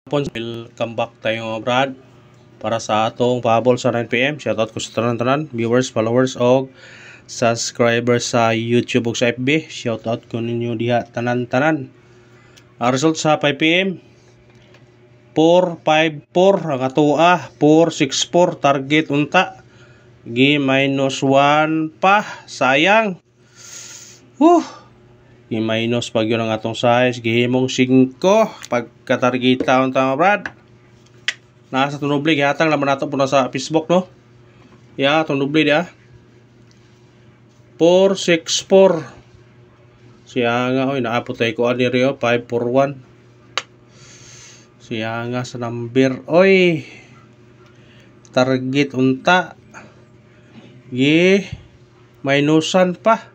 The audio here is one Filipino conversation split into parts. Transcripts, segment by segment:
Welcome back tayo mga brad para sa atong pahabol sa 9pm. Shoutout ko sa tanan-tanan viewers, followers o subscribers sa YouTube o sa FB. Shoutout ko ninyo diha tanan-tanan. Ang result sa 5pm 454 ang atua, 464 target unta. Gi -1 pa, sayang. I-minus pag yun ang atong size, gihimong 5 pagkatargeta unta mga brad. Nasa tunubli gihatang laman nato po na sa Facebook no. Ya, tunubli dia 464. Siya nga oy naapot tay ko ani rio 541. Siya nga sa number oy. Target unta. Gi minusan pa.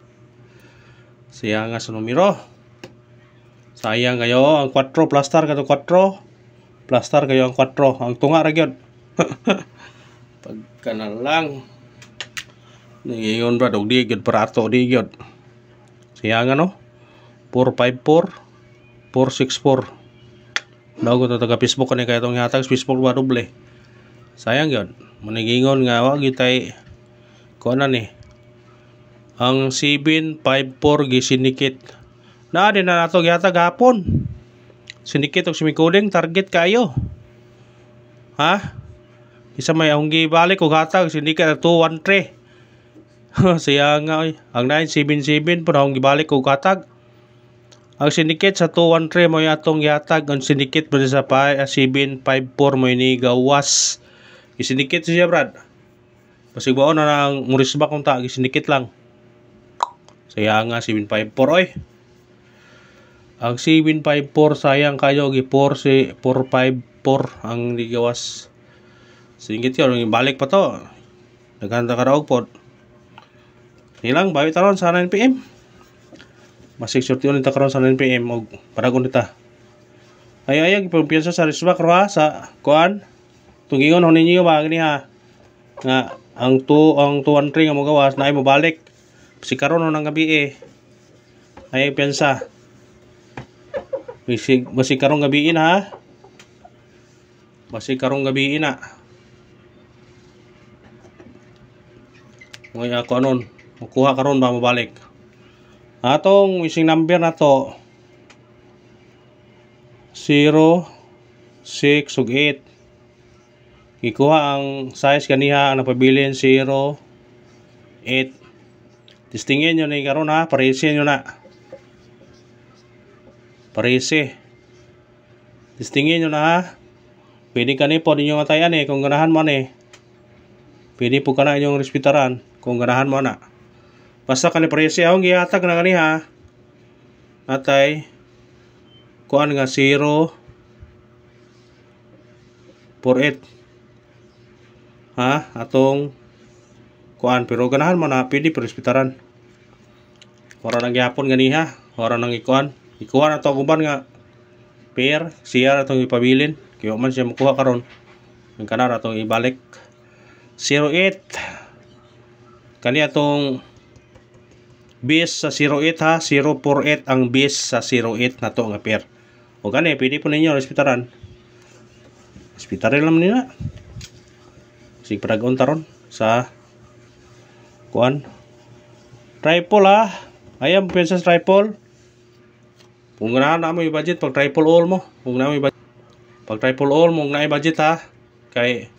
Siya nga sa numero. Sayang kayo ang 4 plaster kato 4. Plaster kayo ang 4. Ang tunga ra gyud. Pagka na lang. Ngayon ba dog di gyud parato di gyud. Siya nga no. 454 464. Daw ko taga Facebook kani kay tong hatag Facebook ba doble. Sayang gyud. Manigingon nga wa gyud tay kuan ni. Ang 754 gisinikit. Na din na nato gihatag hapon. Sinikit og simikuding target kayo. Ha? Isa may akong gibalik og hatag sinikit 213. Siya nga oy. Ang 977 po na akong gibalik og hatag. Ang sinikit sa 213 mo atong gihatag. Ang sinikit mo sa 754 mo ni gawas. Gisinikit siya brad. Pasig baon na nang murisbak kung ta gisinikit lang. Saya nga 754 oy. Ang 754 sayang kayo gi 454 ang ligawas. Singit yun balik pa to. Naganda ka raw pod. Nilang bawi taron sa 9pm. Masig sorti ulit ta karon sa 9pm og paragon nita. Ay pagpiyansa sa risbak ra sa kuan. Tungingon ho ninyo ba gani ha. Nga ang 213 nga mo gawas na ay mo balik. Si karon nang gabi ay piyansa. Basi karong gabi ha. Basi karong gabi na. Ngoy ako anon, makuha karon ba mabalik. Atong missing number na to 0 6 ug 8. Ikuha ang size kaniha ang napabilin 0 8. Testingin nyo na yung karon ha. Parisi nyo na. Parisi. Testingin nyo na ha. Pwede ka ni po ninyong atayan kung ganahan mo Pwede po ka na inyong respetaran kung ganahan mo na. Basta ka ni parisi akong gihatag na gani ha. Atay. Kuan nga 0 48. Ha? Atong kuan pero ganahan mo na pwede pero respetaran. Ora nang gyapon ganiha, ora nang ikuan. Ikuha na to guban nga pair siya na tong ipabilin. Kaya man siya makuha karon. Ang kana ra tong ibalik 08. Kani atong base sa 08 ha, 048 ang base sa 08 na to nga pair. O gani pwede po ninyo respetaran. Respetaran lang nila. Sig paragon taron sa kuan triple ha. Ayam pensa triple. Kung ganahan na mo yung budget pag triple all mo. Kung na mo budget pag triple all mo na budget ha. Kay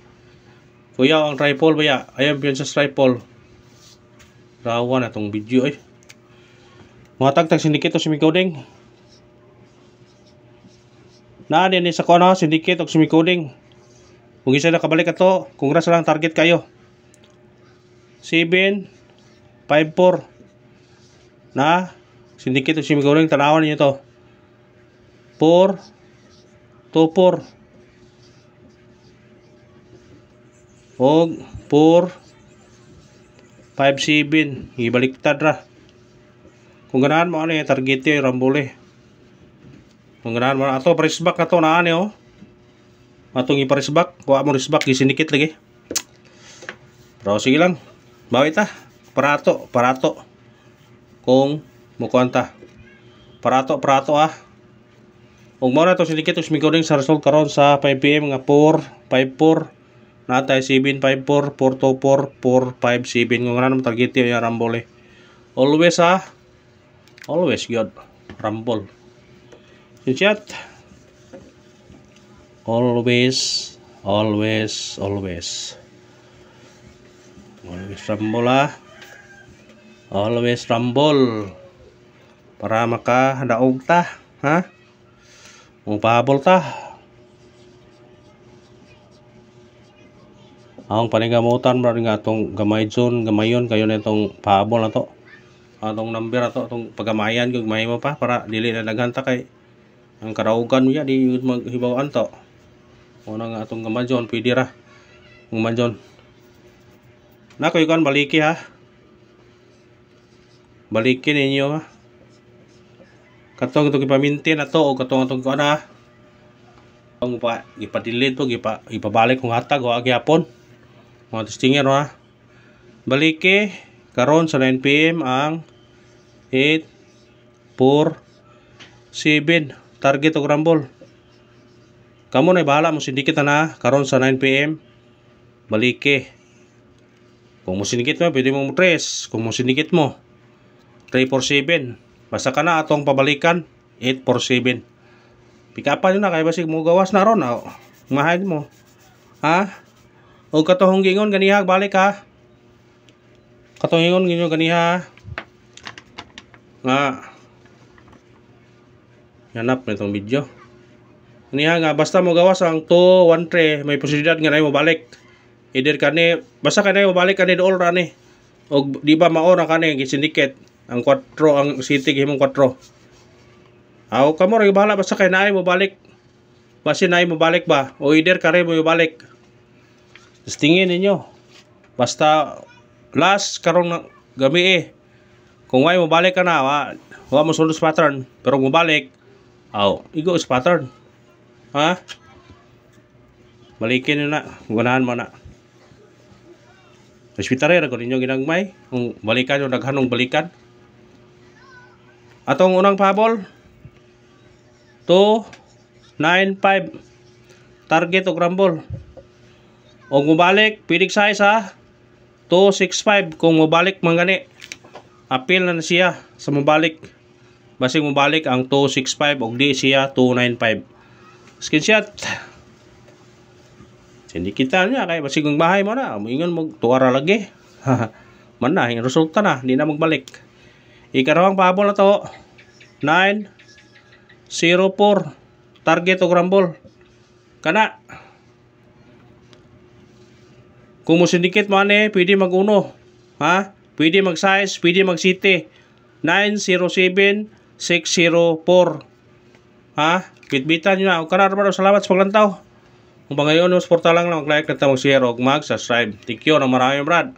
kuya ang triple baya. Ayam pensa triple. Rawan na tong video Mga tagtag sindikit o sumicoding. Na din sa kuan ha sindikit o sumicoding. Kung isa na kabalik ato, kung rasa lang target kayo. 754 na sindikit o simigurong tanawan niyo to 424 og 457 ibaliktad ra kung ganahan mo target yung rambole kung ganahan mo ato parisbak na to na atong iparisbak kuha mo risbak isindikit lagi pero sige lang bawi ta parato kung mukuanta parato Ug mao na to sindikit ug recording sa result karon sa 5 pm nga 454 natay 754 424 457 kung ano target yung Rumble always always good Rumble chat always Rumble always Rumble para makadaog ta ha mong pahabol ta ang panigamutan bro nga atong gamayon kayo na itong pahabol na to atong number na to atong pagamayan kung mahimo pa para dili na naghanta kay ang karaugan mo ya di maghibawan to una nga atong gamayon pwede ra gamayon na ko ikan baliki ha balikin ninyo ha katong itong ipamintin na to o katong itong kuha na ang ipadelete to ipabalik kung hatag o agyapon mga testingin ha baliki karon sa 9 pm ang 8 4 7 target og Rumble kamo na bahala mo sindikit na karon sa 9 pm baliki kung mo sindikit mo pwede mo 3 kung mo sindikit mo 347 basta ka na atong pabalikan 847 pikapan yun na kaya basig mo gawas na ron mahal mo ha o katohong gingon ganiha balik ha katohong gingon ganiha nga yanap na itong video ganiha nga basta mo gawas ang 213 may posibilidad nga na mo balik either kani basta kanay mo balik kani dool ra ni og di ba mao na kani gisindikit ang 4 ang city himong 4 aw kamo ra bahala basta kay naay mo balik basta naay mo balik ba o either kare mo balik tingin ninyo basta last karong gabi kung way mo balik ka na wa mo sunod sa pattern pero mo balik aw igo sa pattern ha balikin na gunahan mo na hospital ra ko ninyo ginagmay kung balikan yung daghanong balikan atong unang pahabol 295 target og Rumble og mobalik pidig size ha 265 kung mobalik man gani appeal na siya sa mobalik basig mobalik ang 265 og di siya 295 screenshot sindikitan niya kay basig ang bahay mo na moingon mo tuara lagi man na yung resulta na di na magbalik ikarawang pahabol na to 904 target og Rumble kana kung mo sindikit mo pwede mag uno ha pwede mag size pwede mag city 907 604 ha bitbitan nyo na kana ra salamat sa paglantaw kung pangayon mo suporta lang mag like at mag share og mag subscribe thank you na maraming brad